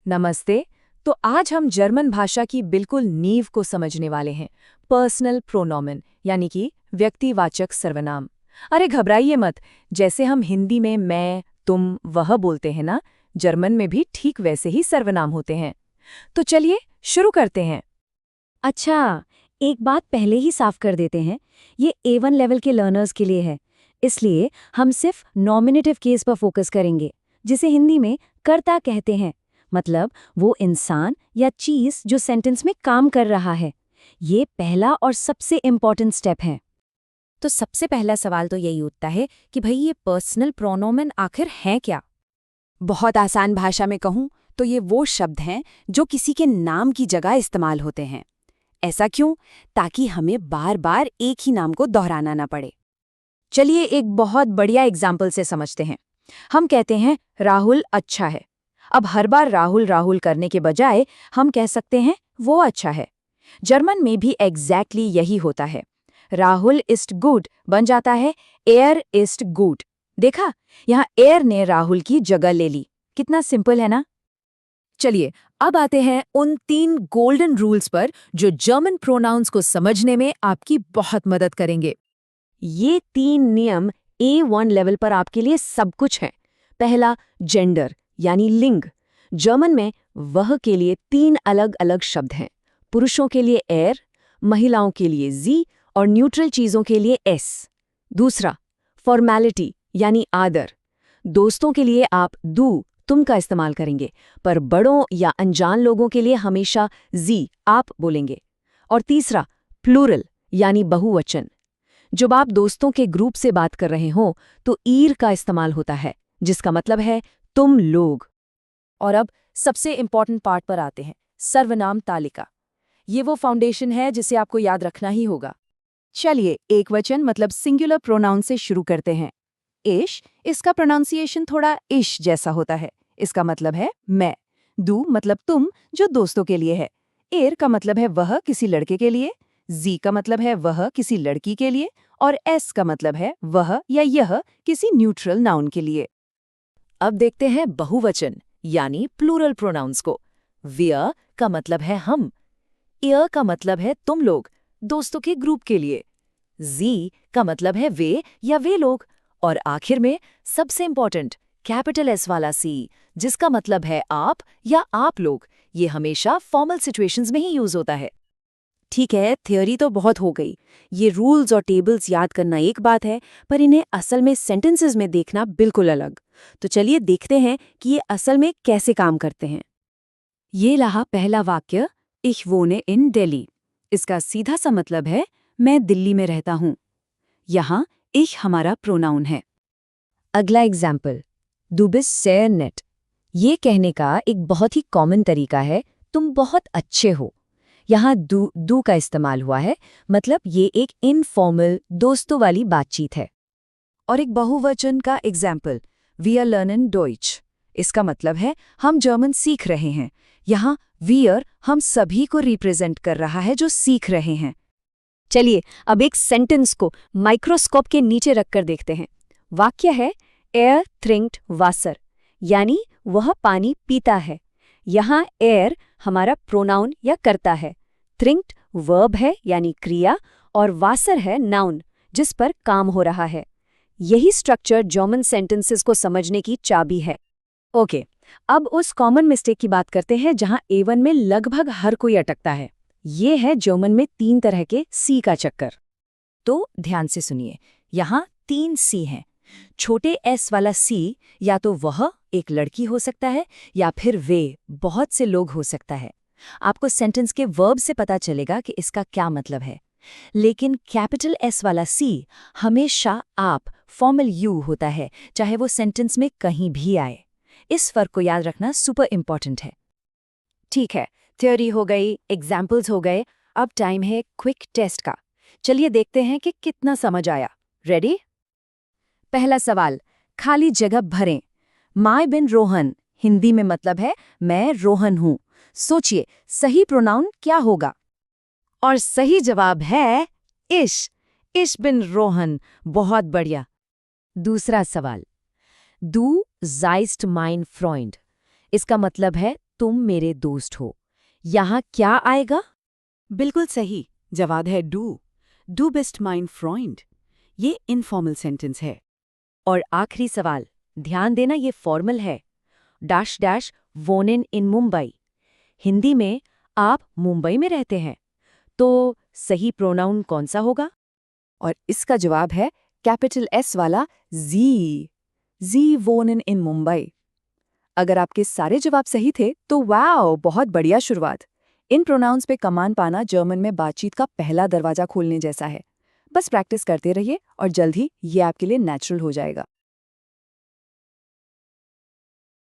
नमस्ते। तो आज हम जर्मन भाषा की बिल्कुल नींव को समझने वाले हैं, पर्सनल प्रोनोमेन यानी कि व्यक्तिवाचक सर्वनाम। अरे घबराइए मत, जैसे हम हिंदी में मैं, तुम, वह बोलते हैं ना, जर्मन में भी ठीक वैसे ही सर्वनाम होते हैं। तो चलिए शुरू करते हैं। अच्छा, एक बात पहले ही साफ कर देते हैं, ये A1 लेवल के लर्नर्स के लिए है। इसलिए हम सिर्फ नॉमिनेटिव केस पर फोकस करेंगे, जिसे हिंदी में कर्ता कहते हैं। मतलब वो इंसान या चीज जो सेंटेंस में काम कर रहा है। ये पहला और सबसे इम्पॉर्टेंट स्टेप है। तो सबसे पहला सवाल तो यही उठता है कि भाई ये पर्सनल प्रोनोमेन आखिर हैं क्या? बहुत आसान भाषा में कहूँ तो ये वो शब्द हैं जो किसी के नाम की जगह इस्तेमाल होते हैं। ऐसा क्यों? ताकि हमें बार बार एक ही नाम को दोहराना ना पड़े। चलिए एक बहुत बढ़िया एग्जाम्पल से समझते हैं। हम कहते हैं राहुल अच्छा है। अब हर बार राहुल राहुल करने के बजाय हम कह सकते हैं वो अच्छा है। जर्मन में भी एग्जैक्टली यही होता है। राहुल इस्ट गुड बन जाता है एयर इस्ट गुड। देखा, यहाँ एयर ने राहुल की जगह ले ली। कितना सिंपल है ना? चलिए अब आते हैं उन 3 गोल्डन रूल्स पर जो जर्मन प्रोनाउंस को समझने में आपकी बहुत मदद करेंगे। ये 3 नियम A1 लेवल पर आपके लिए सब कुछ है। पहला, जेंडर यानी लिंग। जर्मन में वह के लिए 3 अलग अलग शब्द हैं। पुरुषों के लिए एर, महिलाओं के लिए जी और न्यूट्रल चीजों के लिए एस। दूसरा, फॉर्मेलिटी यानी आदर। दोस्तों के लिए आप दू, तुम का इस्तेमाल करेंगे, पर बड़ों या अनजान लोगों के लिए हमेशा जी, आप बोलेंगे। और तीसरा, प्लूरल यानी बहुवचन। जब आप दोस्तों के ग्रुप से बात कर रहे हो तो ईर का इस्तेमाल होता है, जिसका मतलब है तुम लोग। और अब सबसे इम्पॉर्टेंट पार्ट पर आते हैं, सर्वनाम तालिका। ये वो फाउंडेशन है जिसे आपको याद रखना ही होगा। चलिए एक वचन मतलब सिंगुलर प्रोनाउन से शुरू करते हैं। इश, इसका प्रोनाउंसिएशन थोड़ा इश जैसा होता है। इसका मतलब है मैं। दू मतलब तुम, जो दोस्तों के लिए है। एर का मतलब है वह, किसी लड़के के लिए। जी का मतलब है वह, किसी लड़की के लिए। और एस का मतलब है वह या यह, किसी न्यूट्रल नाउन के लिए। अब देखते हैं बहुवचन यानी प्लूरल प्रोनाउंस को। वियर का मतलब है हम। ईयर का मतलब है तुम लोग, दोस्तों के ग्रुप के लिए। जी का मतलब है वे या वे लोग। और आखिर में सबसे इंपॉर्टेंट कैपिटल एस वाला सी, जिसका मतलब है आप या आप लोग। ये हमेशा फॉर्मल सिचुएशंस में ही यूज होता है। ठीक है, थ्योरी तो बहुत हो गई। ये रूल्स और टेबल्स याद करना एक बात है, पर इन्हें असल में सेंटेंसेस में देखना बिल्कुल अलग। तो चलिए देखते हैं कि ये असल में कैसे काम करते हैं। ये रहा पहला वाक्य, Ich wohne in Delhi। इसका सीधा सा मतलब है मैं दिल्ली में रहता हूँ। यहाँ ich हमारा प्रोनाउन है। अगला example, Du bist sehr nett। ये कहने का एक बहुत ही कॉमन तरीका है, तुम बहुत अच्छे हो। यहाँ दू का इस्तेमाल हुआ है, मतलब ये एक इनफॉर्मल दोस्तों वाली बातचीत है। और एक बहुवचन का example, we are learning Deutsch. इसका मतलब है हम जर्मन सीख रहे हैं। यहाँ वीयर हम सभी को रिप्रेजेंट कर रहा है जो सीख रहे हैं। चलिए अब एक सेंटेंस को माइक्रोस्कोप के नीचे रखकर देखते हैं। वाक्य है एयर ट्रिंक्ट वासर, यानी वह पानी पीता है। यहाँ एयर हमारा प्रोनाउन या कर्ता है, ट्रिंक्ट वर्ब है यानी क्रिया, और वासर है नाउन जिस पर काम हो रहा है। यही स्ट्रक्चर जर्मन सेंटेंसेस को समझने की चाबी है। ओके, अब उस कॉमन मिस्टेक की बात करते हैं जहां A1 में लगभग हर कोई अटकता है। ये है जर्मन में 3 तरह के सी का चक्कर। तो ध्यान से सुनिए, यहाँ 3 सी हैं। छोटे एस वाला सी या तो वह एक लड़की हो सकता है या फिर वे बहुत से लोग हो सकता है। आपको सेंटेंस के वर्ब से पता चलेगा कि इसका क्या मतलब है। लेकिन कैपिटल एस वाला सी हमेशा आप फॉर्मल यू होता है, चाहे वो सेंटेंस में कहीं भी आए। इस फर्क को याद रखना सुपर इंपॉर्टेंट है। ठीक है, थ्योरी हो गई, एग्जाम्पल्स हो गए, अब टाइम है क्विक टेस्ट का। चलिए देखते हैं कि कितना समझ आया। रेडी? पहला सवाल, खाली जगह भरें। माय बिन रोहन हिंदी में मतलब है मैं रोहन हूं। सोचिए सही प्रोनाउन क्या होगा? और सही जवाब है इश बिन रोहन। बहुत बढ़िया। दूसरा सवाल, Du seist mein Freund। इसका मतलब है तुम मेरे दोस्त हो। यहाँ क्या आएगा? बिल्कुल सही जवाब है डू बेस्ट माइंड फ्रेंड। ये इनफॉर्मल सेंटेंस है। और आखिरी सवाल, ध्यान देना ये फॉर्मल है। डैश डैश वोनेन इन मुंबई। हिंदी में आप मुंबई में रहते हैं, तो सही प्रोनाउन कौन सा होगा? और इसका जवाब है कैपिटल एस वाला जी वोनन इन मुंबई। अगर आपके सारे जवाब सही थे तो वाओ, बहुत बढ़िया शुरुआत। इन प्रोनाउंस पे कमांड पाना जर्मन में बातचीत का पहला दरवाजा खोलने जैसा है। बस प्रैक्टिस करते रहिए और जल्द ही ये आपके लिए नेचुरल हो जाएगा।